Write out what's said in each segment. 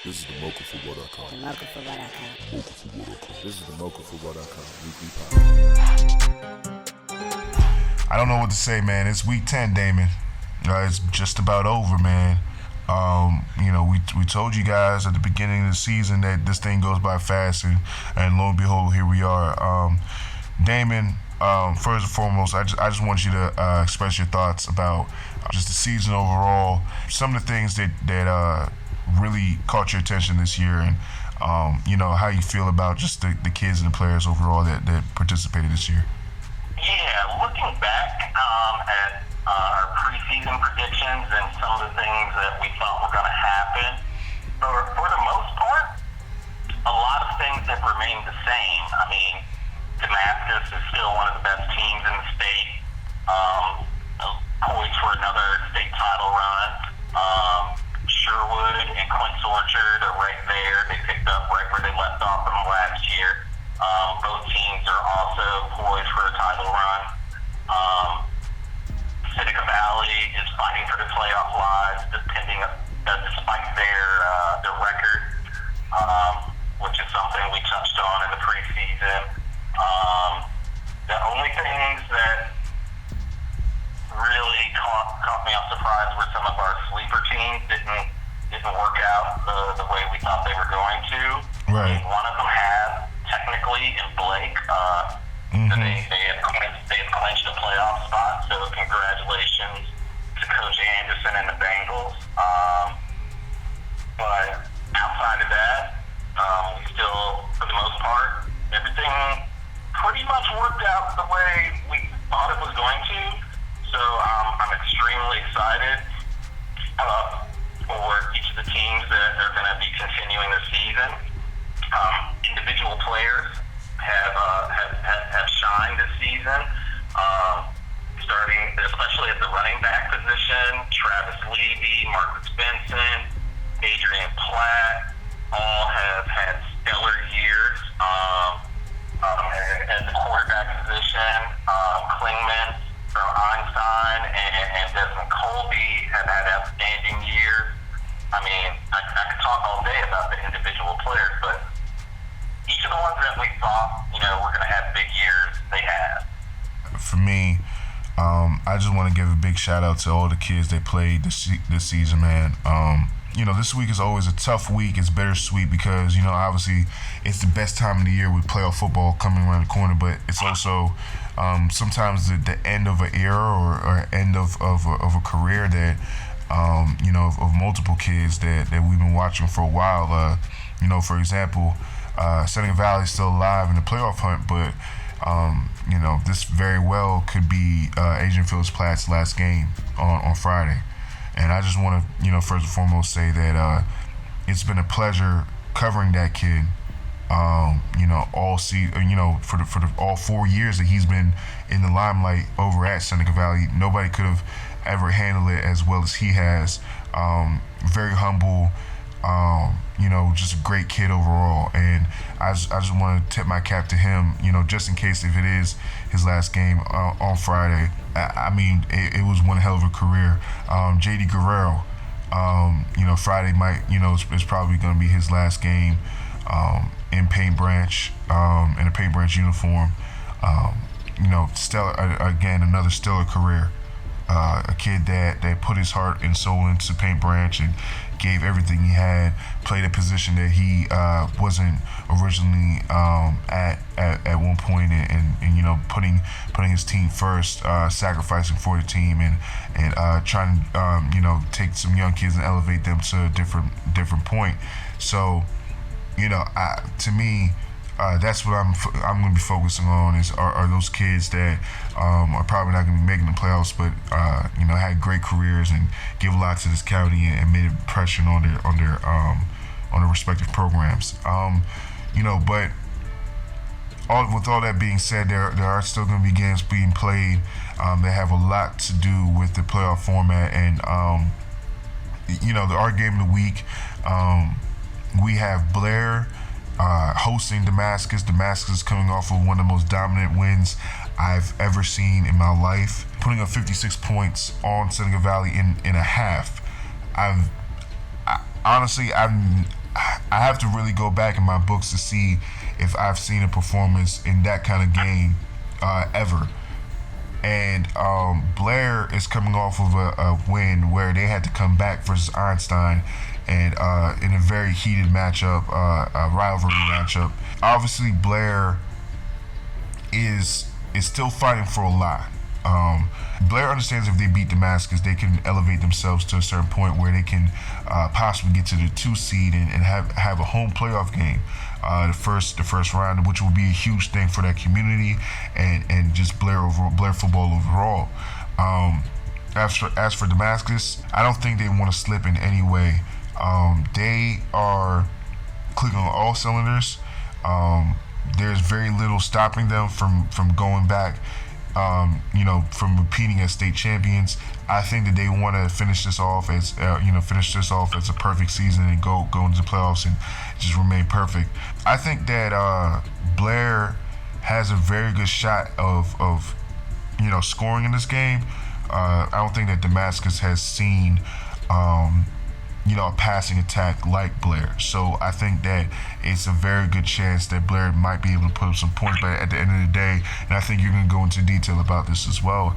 This is the MOCOFB.com. This is the MOCOFB.com weekly podcast. I don't know what to say, man. It's week 10, Damon. It's just about over, man. We told you guys at the beginning of the season that this thing goes by fast, and lo and behold, here we are. Damon, first and foremost, I just want you to express your thoughts about just the season overall, some of the things that really caught your attention this year, and how you feel about just the kids and the players overall that participated this year. Yeah, looking back at our preseason predictions and some of the things that we thought were going to happen, for the most part, a lot of things have remained the same. I mean, Damascus is still one of the best teams in the state, poised for another state title run. Sherwood and QO are right there. They picked up right where they left off from last year. Both teams are also poised for a title run. Seneca Valley is fighting for the playoff lives, despite their record, which is something we touched on in the preseason. The only things that really caught me off surprise were some of our sleeper teams didn't work out the way we thought they were going to. Right. One of them had technically in Blake. They had clinched a playoff spot, so congratulations to Coach Anderson and the Bengals. But outside of that, we still, for the most part, everything pretty much worked out the way we thought it was going to. So I'm extremely excited for each of the teams that are going to be continuing the season. Individual players have shined this season, starting especially at the running back position. Travis Levy, Marcus Benson, Adrian Platt, all have had stellar years. At the quarterback position, Klingman from Einstein and Desmond Colby have had outstanding years. I mean, I could talk all day about the individual players, but each of the ones that we thought, were going to have big years, they have. For me, I just want to give a big shout out to all the kids that played this season, man. This week is always a tough week. It's bittersweet because, obviously it's the best time of the year with playoff football coming around the corner, but it's also sometimes the end of an era or end of a career that, of multiple kids that we've been watching for a while. For example, Seneca Valley is still alive in the playoff hunt, but this very well could be Adrian Phillips-Platt's last game on Friday. And I just want to, first and foremost say that it's been a pleasure covering that kid, all all 4 years that he's been in the limelight over at Seneca Valley. Nobody could have ever handled it as well as he has. Very humble, just a great kid overall. And I just want to tip my cap to him, just in case if it is his last game on Friday. I mean, it was one hell of a career. J.D. Guerrero, Friday might, is probably going to be his last game in Paint Branch, in a Paint Branch uniform. Stellar, again, another stellar career. A kid that put his heart and soul into Paint Branch and gave everything he had, played a position that he wasn't originally at one point, and putting his team first, sacrificing for the team, and trying to take some young kids and elevate them to a different point. So to me, that's what I'm going to be focusing on are those kids that are probably not going to be making the playoffs, but had great careers and give a lot to this county and made an impression on their respective programs. But with all that being said, there are still going to be games being played that have a lot to do with the playoff format, and our game of the week, we have Blair hosting Damascus. Damascus coming off of one of the most dominant wins I've ever seen in my life, putting up 56 points on Seneca Valley in a half. Honestly, I have to really go back in my books to see if I've seen a performance in that kind of game ever. And Blair is coming off of a win where they had to come back versus Einstein, and in a very heated matchup, a rivalry matchup. Obviously, Blair is still fighting for a lot. Blair understands if they beat Damascus, they can elevate themselves to a certain point where they can possibly get to the 2 seed and have a home playoff game, the first round, which will be a huge thing for that community and just Blair football overall. As for Damascus, I don't think they want to slip in any way. They are clicking on all cylinders. There's very little stopping them from going back. From repeating as state champions. I think that they want to finish this off as a perfect season and go into the playoffs and just remain perfect. I think that Blair has a very good shot of scoring in this game. I don't think that Damascus has seen a passing attack like Blair. So I think that it's a very good chance that Blair might be able to put up some points, but at the end of the day, and I think you're going to go into detail about this as well,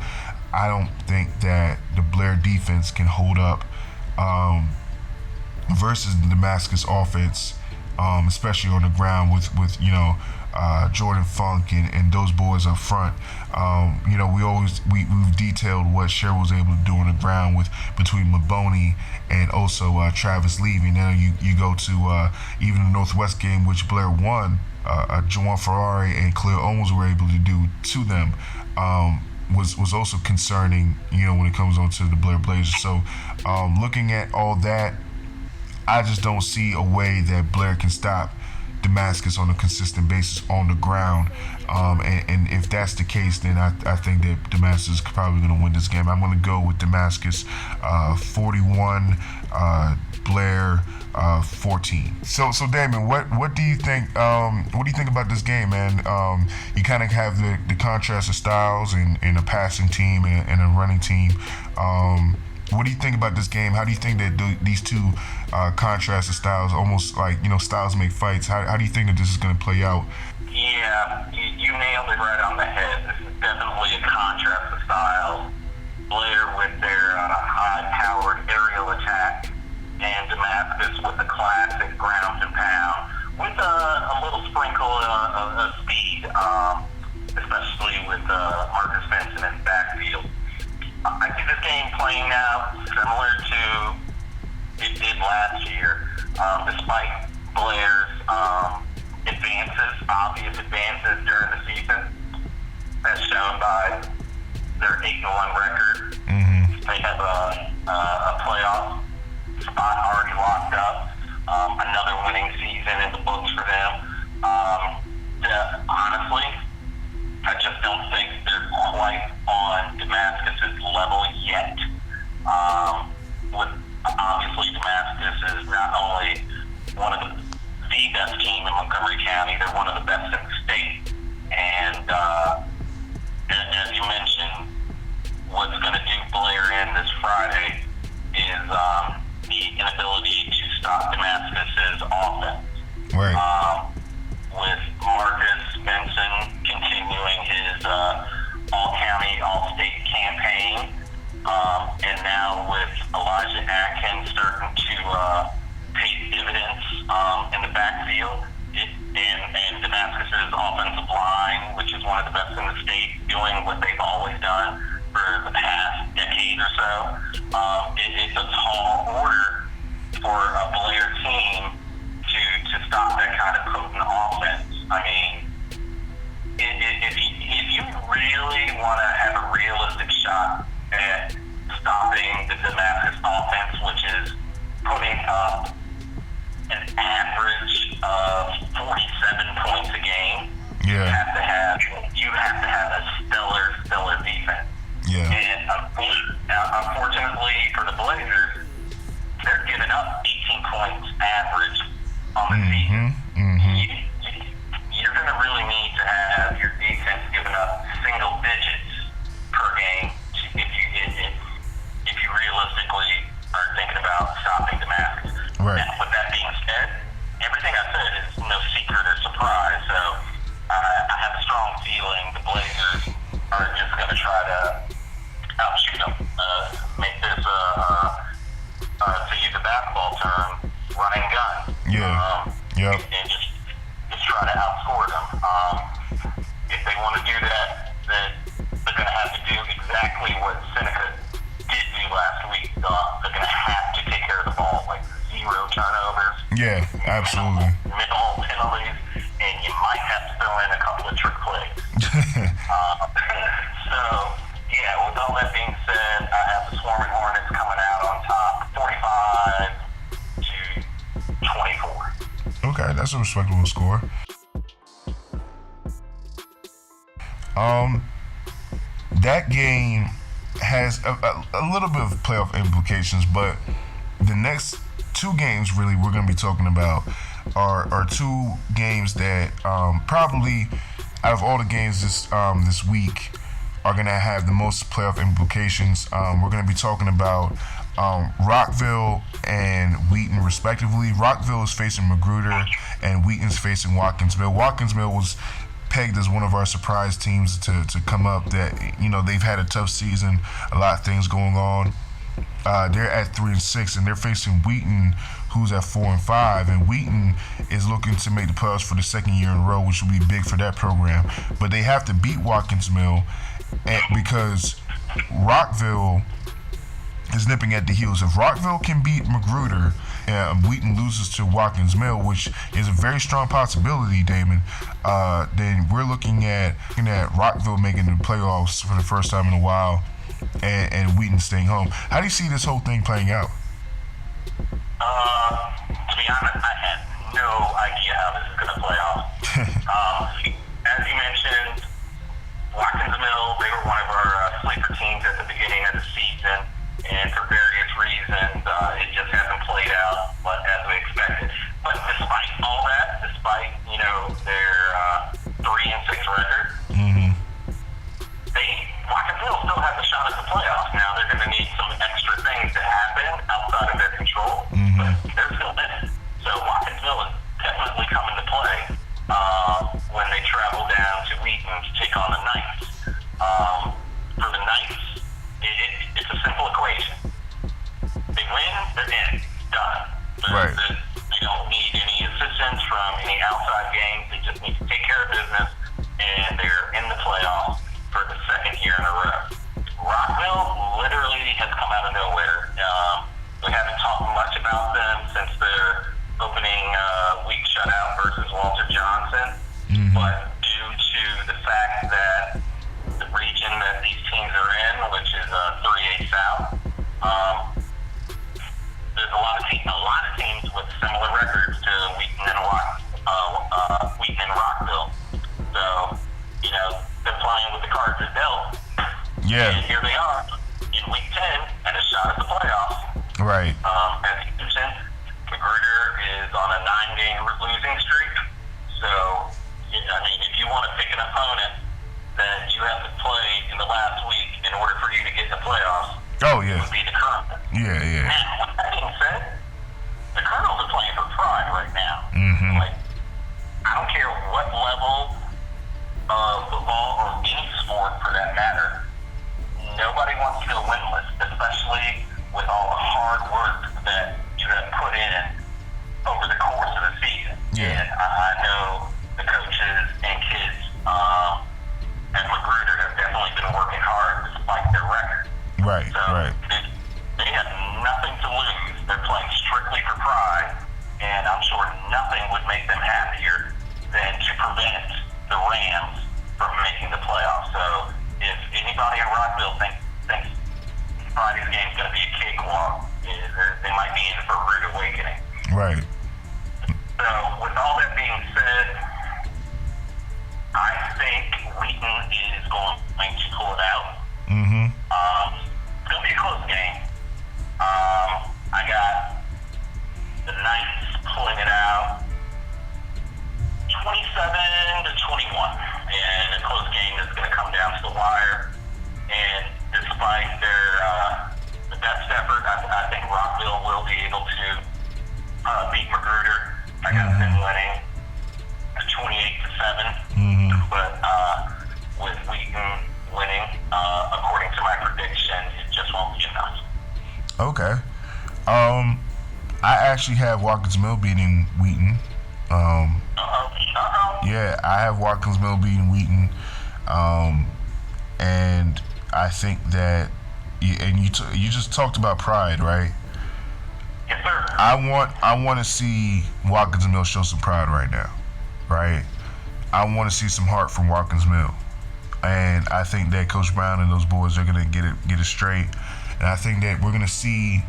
I don't think that the Blair defense can hold up versus the Damascus offense, especially on the ground with Jordan Funk and those boys up front. We've detailed what Sherwood was able to do on the ground between Maboni and also Travis Levy. Now you go to even the Northwest game, which Blair won. Juwan Ferrari and Khalil Owens were able to do to them. Was also concerning, when it comes on to the Blair Blazers. So looking at all that, I just don't see a way that Blair can stop Damascus on a consistent basis on the ground. And if that's the case, then I think that Damascus is probably going to win this game. I'm going to go with Damascus 41, Blair 14. So Damon, what do you think? What do you think about this game, man? You kind of have the contrast of styles in a passing team and a running team. What do you think about this game? How do you think that these two contrasted styles, almost like, styles make fights, how do you think that this is going to play out? Yeah, you nailed it right on the head. This is definitely a contrast of styles. Blair with their high-powered aerial attack, and Damascus with the classic ground and pound, with a little sprinkle of speed, especially with Marcus Benson in the backfield. I see this game playing out similar to it did last year, despite Blair's obvious advances during the season, as shown by their 8-1 record. Mm-hmm. They have a playoff spot already locked up, another winning season in the books for them. Honestly, I just don't think they're quite on Damascus's level yet. Obviously, Damascus is not only one of the best team in Montgomery County, they're one of the best in the state. And as you mentioned, what's going to do Blair in this Friday is the inability to stop Damascus's offense. Right. With Marcus Benson continuing his all-county, all-state campaign, and now with Elijah Atkins starting to pay dividends in the backfield, and Damascus's offensive line, which is one of the best in the state, doing what they've always done for the past decade or so. It's a tall order for a Blair team to stop that kind of potent offense. I mean, if you really want to have a realistic shot at stopping the Damascus offense, which is putting up an average of 47 points a game, yeah, you have to have a stellar defense. Yeah. And unfortunately for the Blazers, they're giving up 18 points average on the season. Mm-hmm. You're going to really need to have your defense giving up single digits per game if you realistically are thinking about stopping Damascus. Right. And with that being said, and gun. Yep. And just try to outscore them. If they want to do that, then they're going to have to do exactly what Seneca did do last week. They're going to have to take care of the ball, like 0 turnovers. Yeah, absolutely. Minimal penalties, and you might have to throw in a couple of trick plays. So, yeah, with all that being said, I have the Swarming Hornets coming out on top, 45 to 24. Okay, that's a respectable score. That game has a little bit of playoff implications, but the next 2 games really we're going to be talking about are 2 games that probably out of all the games this week are going to have the most playoff implications. We're going to be talking about Rockville and Wootton respectively. Rockville is facing Magruder and Wheaton's facing Watkinsville. Watkinsville was pegged as one of our surprise teams to come up. That, you know, they've had a tough season, a lot of things going on. They're at 3-6, and they're facing Wootton, who's at 4-5. And Wootton is looking to make the playoffs for the 2nd year in a row, which will be big for that program. But they have to beat Watkinsville because Rockville is nipping at the heels. If Rockville can beat Magruder and Wootton loses to Watkinsville, which is a very strong possibility, Damon, then we're looking at Rockville making the playoffs for the first time in a while, and Wootton staying home. How do you see this whole thing playing out? To be honest, I had no idea how this is going to play out. As you mentioned, Watkinsville, they were one of our sleeper teams at the beginning of the season, and for various reasons, it just hasn't played out as we expected. But despite all that, despite, you know, their 3-6 record, Watkinsville still has a shot at the playoffs. Now, they're going to need some extra things to happen outside of their control, but they're still in it. So Watkinsville is definitely coming to play when they travel down to Wootton to take on the Knights. For the Knights, it's a simple equation. They win, they're in, done. Right. They don't need any assistance from any outside games. They just need to take care of business, and they're in the playoffs for the 2nd year in a row. Rockville literally has come out of nowhere. We haven't talked much about them since their opening week shutout versus Walter Johnson, but due to the fact that the region that these teams are in, which is 3A South, there's a lot of teams with similar records to Wootton and Rockville. So, you know, they're playing with the cards they're dealt. Yeah. And here they are in week 10 and a shot at the playoffs. Right. As you mentioned, Magruder is on a 9-game losing streak. So, I mean, if you want to pick an opponent that you have to play in the last week in order for you to get in the playoffs, Oh, yeah. it would be the Colonels. Yeah. Now, with that being said, the Colonels are playing for pride right now. Like, I don't care what level of football or any sport for that matter, nobody wants to go winless, especially with all the hard work that you have put in over the course of the season. Yeah. And I know the coaches and kids at Magruder have definitely been working hard despite their record. Right. So they have nothing to lose. They're playing strictly for pride, and I'm sure nothing would make them happier than to prevent the Rams from making the playoffs. So if anybody in Rockville thinks Friday's game is going to be a cakewalk, they might be in for a rude awakening. Right. So with all that being said, I think Wootton is going to pull it out. It's going to be a close game. I got the Knights pulling it out 27-21, and a close game is going to come down to the wire. And despite their best effort, I think Rockville will be able to beat Magruder. I got them winning 28-7, but with Wootton winning, according to my prediction, it just won't be enough. Okay. I actually have Watkins Mill beating Wheaton. Yeah, I have Watkins Mill beating Wheaton, and I think that. You just talked about pride, right? Yes, sir. I want to see Watkins Mill show some pride right now, right? I want to see some heart from Watkins Mill, and I think that Coach Brown and those boys are gonna get it straight, and I think that we're gonna see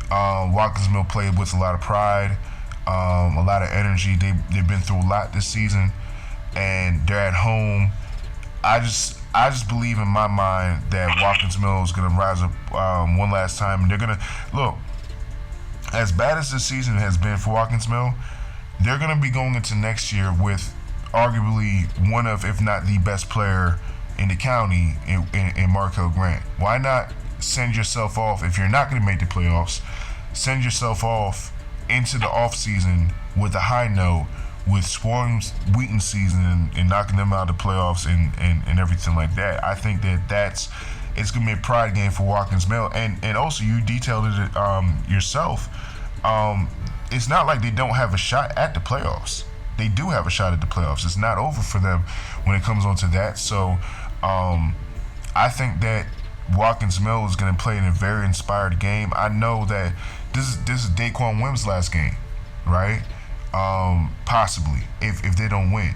Watkins Mill play with a lot of pride, a lot of energy. They've been through a lot this season, and they're at home. I just believe in my mind that Watkins Mill is gonna rise up one last time, and they're gonna look. As bad as this season has been for Watkins Mill, they're gonna be going into next year with arguably one of, if not the best player in the county in Markel Grant. Why not send yourself off if you're not gonna make the playoffs? Send yourself off into the off season with a high note, with spoiling Wheaton season and knocking them out of the playoffs and everything like that. I think that it's gonna be a pride game for Watkins Mill, and also you detailed it yourself. It's not like they don't have a shot at the playoffs. They do have a shot at the playoffs. It's not over for them when it comes on to that. So I think that Watkins Mill is gonna play in a very inspired game. I know that this is Daquan Wims' last game, right? Possibly if they don't win.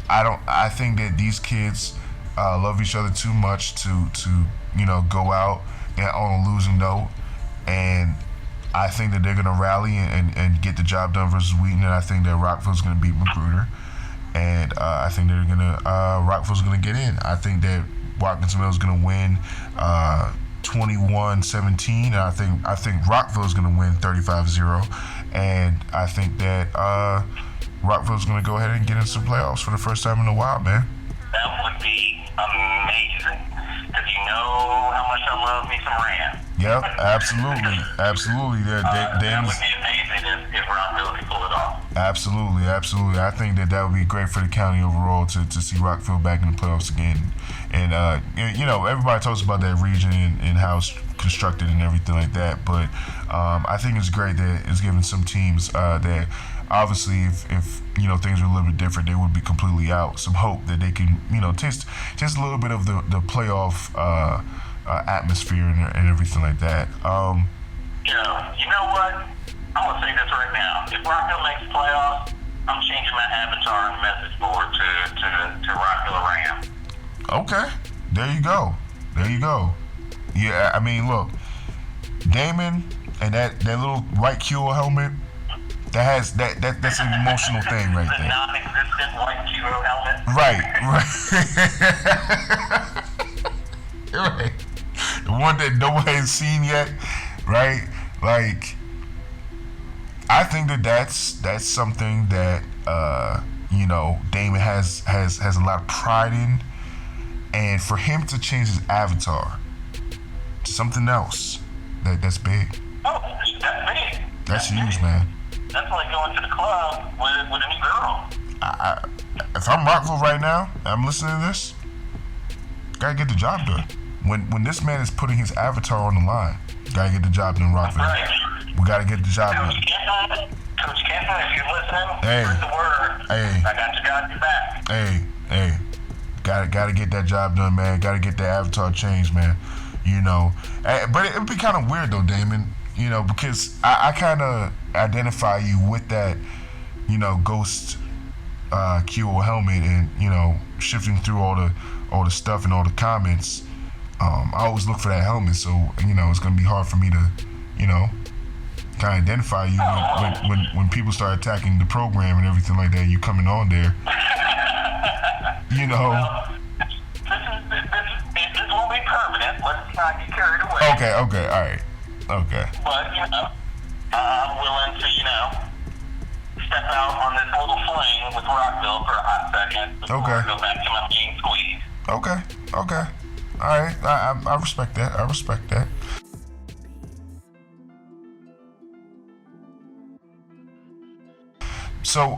I think that these kids love each other too much to go out on a losing note, and I think that they're gonna rally and get the job done versus Wheaton, and I think that Rockville's gonna beat Magruder, and I think they're gonna Rockville's gonna get in. I think that Watkins Mill's gonna win 21-17, and I think Rockville's gonna win 35-0, and I think that Rockville's gonna go ahead and get into some playoffs for the first time in a while, man. That would be amazing, because you know how much I love me some Rams. Yep, absolutely. That would be amazing if Rockville could pull it off. Absolutely. I think that would be great for the county overall to see Rockville back in the playoffs again. And everybody talks about that region and how it's constructed and everything like that. But I think it's great that it's giving some teams that obviously if things were a little bit different, they would be completely out. Some hope that they can taste a little bit of the playoff atmosphere and everything like that. You know what? I'm gonna say this right now. If Rockville makes the playoffs, I'm changing my avatar and message board to Rockville Ram. Okay, there you go. Yeah, I mean, look, Damon and that little white QO helmet, that's an emotional thing right there. The non-existent white QO helmet. Right. Right. The one that nobody has seen yet, right? Like, I think that's something that Damon has a lot of pride in, and for him to change his avatar to something else, that's big. Oh, that's big. That's huge, man. That's like going to the club with a new girl. If I'm Rockville right now, I'm listening to this, gotta get the job done. When this man is putting his avatar on the line, gotta get the job done, Rockville. Right. We gotta get the job done. Coach Kenton, if you're listening, Hey. spread the word. Hey. I got your back. Hey, gotta get that job done, man. Gotta get that avatar changed, man. But it'd be kind of weird though, Damon. Because I kind of identify you with that, ghost QO helmet, and shifting through all the stuff and all the comments. I always look for that helmet, so it's gonna be hard for me to, kind of identify you when people start attacking the program and everything like that. You coming on there, Well, this won't be permanent. Let's not get carried away. Okay, all right, okay. But I'm willing to step out on this little fling with Rockville for a hot second before I go back to my main squeeze. Okay. All right, I respect that. So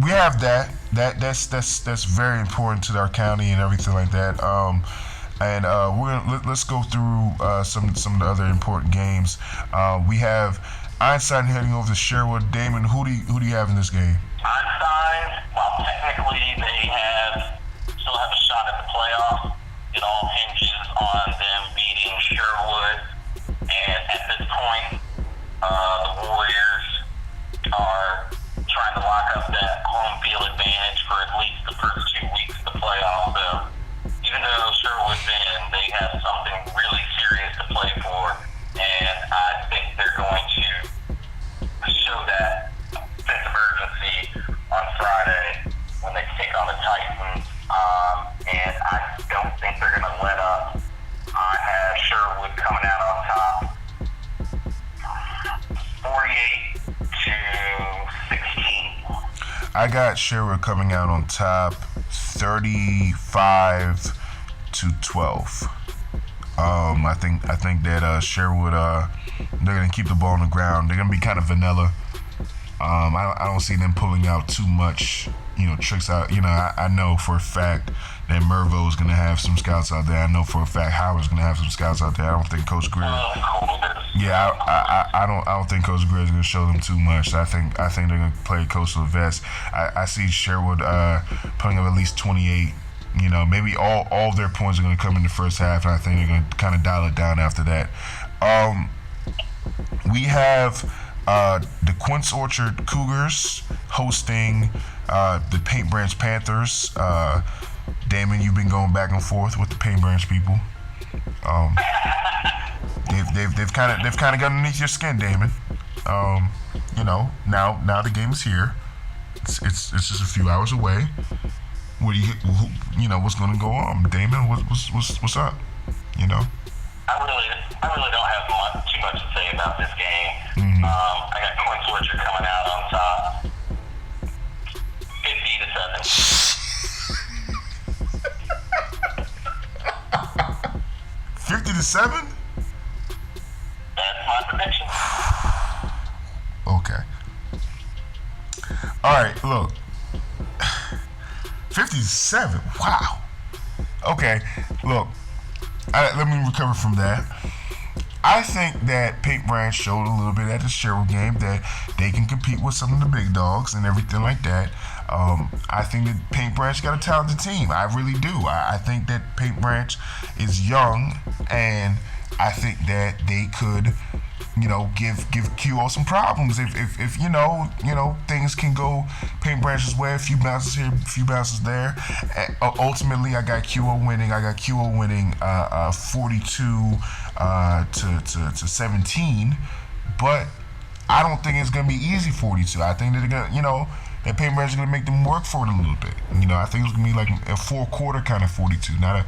we have that's very important to our county and everything like that. And let's go through some of the other important games. We have Einstein heading over to Sherwood. Damon, who do you have in this game? Einstein, while technically they still have a shot at the playoffs, it all hinges on them beating Sherwood. And at this point, the Warriors are trying to lock up that home field advantage for at least the first 2 weeks of the playoffs. So even though Sherwood's in, they have something really serious to play for. And I think they're going to show that sense of urgency on Friday when they take on the Titans. And I don't think they're going to let up. I have Sherwood coming out on top, 48-16. I got Sherwood coming out on top, 35-12. I think that Sherwood, they're gonna keep the ball on the ground. They're gonna be kind of vanilla. I don't see them pulling out too much, tricks out. I know for a fact that Mervo is gonna have some scouts out there. I know for a fact Howard's gonna have some scouts out there. I don't think Coach Greer. Yeah, I don't think Coach Greer is gonna show them too much. I think they're gonna play close to the vest. I see Sherwood putting up at least 28. Maybe all of their points are going to come in the first half, and I think they're going to kind of dial it down after that. We have the Quince Orchard Cougars hosting the Paint Branch Panthers. Damon, you've been going back and forth with the Paint Branch people. They've kind of got underneath your skin, Damon. Now the game is here. It's just a few hours away. What's going to go on, Damon? What's up? I really don't have too much to say about this game. I got Quince Orchard coming out on top, 50-7. 50-7? That's my prediction. Okay. All right. Look. 57. Wow. Okay. Look. Let me recover from that. I think that Paint Branch showed a little bit at the Sherwood game that they can compete with some of the big dogs and everything like that. I think that Paint Branch got a talented team. I really do. I think that Paint Branch is young, and I think that they could, give QO some problems if things can go Paint Branch's way. A few bounces here, a few bounces there. Ultimately, I got QO winning. 42 to 17. But I don't think it's gonna be easy 42. I think that they're gonna, that Paint Branch is gonna make them work for it a little bit. I think it's gonna be like a 4-quarter kind of 42, not a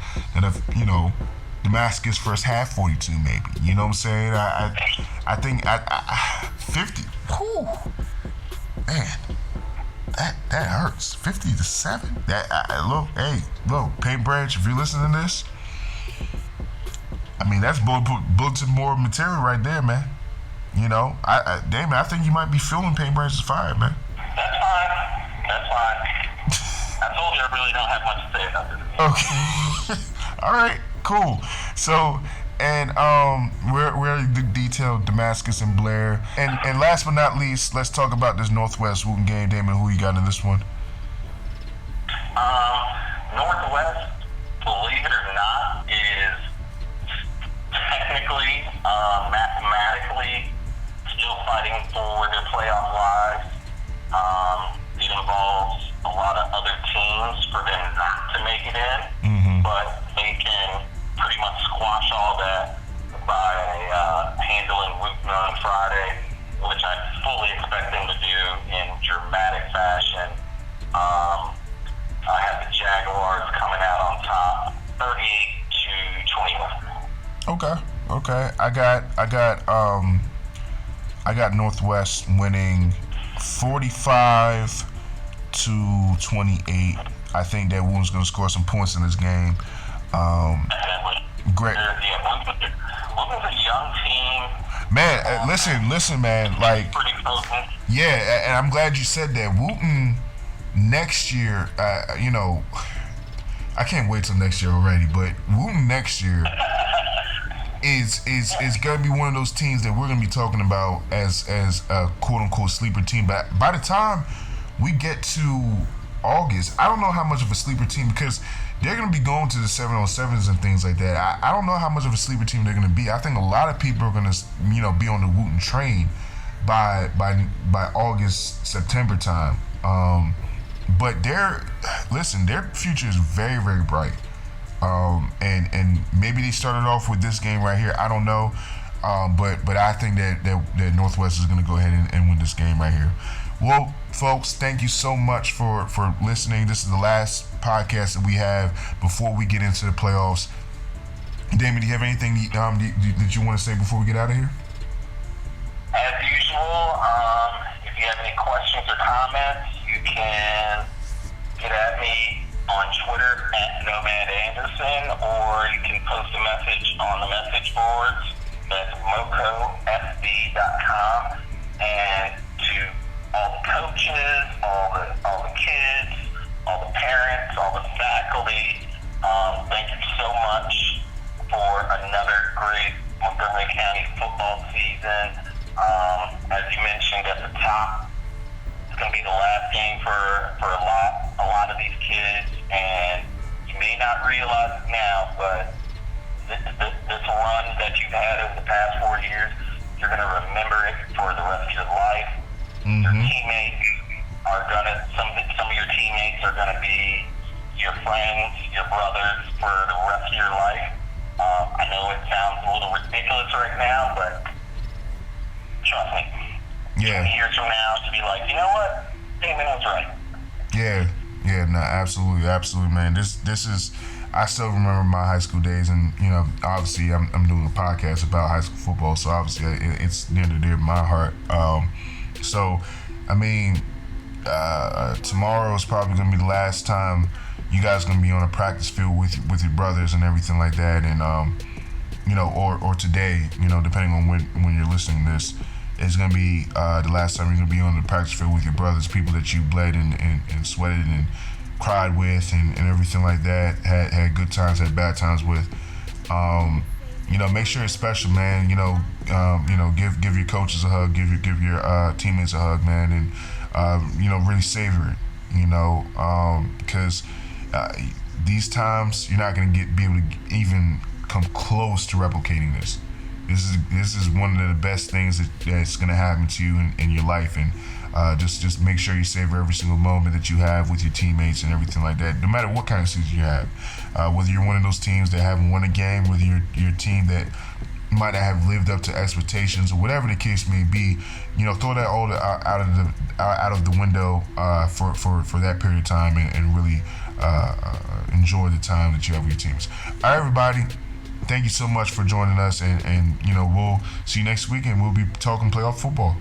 Damascus first half 42 maybe. You know what I'm saying? I think 50. Whew, man, that hurts. 50-7. Look, Paint Branch. If you're listening to this, that's bulletin board material right there, man. Damon, I think you might be feeling Paint Branch's fire, man. That's fine. I told you I really don't have much to say about this. Okay. All right. Cool. So, and we're the detailed Damascus and Blair, and last but not least, let's talk about this Northwest Wootton game. Damon, who you got in this one? Northwest, believe it or not, is technically, mathematically, still fighting for their playoff lives. It involves a lot of other teams for them not to make it in, but they can pretty much squash all that by handling Wootton on Friday, which I fully expect them to do in dramatic fashion. I have the Jaguars coming out on top, 38-21. Okay. I got Northwest winning 45-28. I think that Wootton's gonna score some points in this game. Great. Wootton's a young team. Man, listen, man. Like, yeah, and I'm glad you said that. Wootton next year, I can't wait till next year already. But Wootton next year is gonna be one of those teams that we're gonna be talking about as a quote unquote sleeper team. But by the time we get to August, I don't know how much of a sleeper team, because they're gonna be going to the 7-on-7s and things like that. I don't know how much of a sleeper team they're gonna be. I think a lot of people are gonna be on the Wootton train by August, September time. But their future is very, very bright. And maybe they started off with this game right here. I don't know. But I think that Northwest is going to go ahead and win this game right here. Well, folks, thank you so much for listening. This is the last podcast that we have before we get into the playoffs. Damon, do you have anything that you want to say before we get out of here? As usual, if you have any questions or comments, you can get at me on Twitter at Nomad Anderson, or you can post a message on the message boards. That's MOCOFB.com. And to all the coaches, all the kids, all the parents, all the faculty, thank you so much for another great Montgomery County football season. As you mentioned at the top, it's going to be the last game for a lot of these kids, and you may not realize it now, but this run that you've had over the past 4 years, you're going to remember it for the rest of your life. Mm-hmm. Your teammates are some of your teammates are going to be your friends, your brothers for the rest of your life. I know it sounds a little ridiculous right now, but trust me. Yeah. 20 years from now, to be like, you know what? Damon was right. Yeah, no, absolutely, man. This is. I still remember my high school days, and obviously, I'm doing a podcast about high school football, so obviously, it's near and dear to my heart. So, I mean, tomorrow is probably gonna be the last time you guys are gonna be on a practice field with your brothers and everything like that, and or today, depending on when you're listening to this. It's going to be the last time you're going to be on the practice field with your brothers, people that you bled and sweated and cried with and everything like that, had good times, had bad times with. Make sure it's special, man. Give your coaches a hug, give your teammates a hug, man, and really savor it, because these times you're not going to be able to even come close to replicating this. This is one of the best things that's going to happen to you in your life, and just make sure you savor every single moment that you have with your teammates and everything like that, no matter what kind of season you have. Whether you're one of those teams that haven't won a game, whether you're a team that might not have lived up to expectations, or whatever the case may be, throw that all out of the window for that period of time, and really enjoy the time that you have with your teams. All right, everybody. Thank you so much for joining us, and we'll see you next week, and we'll be talking playoff football.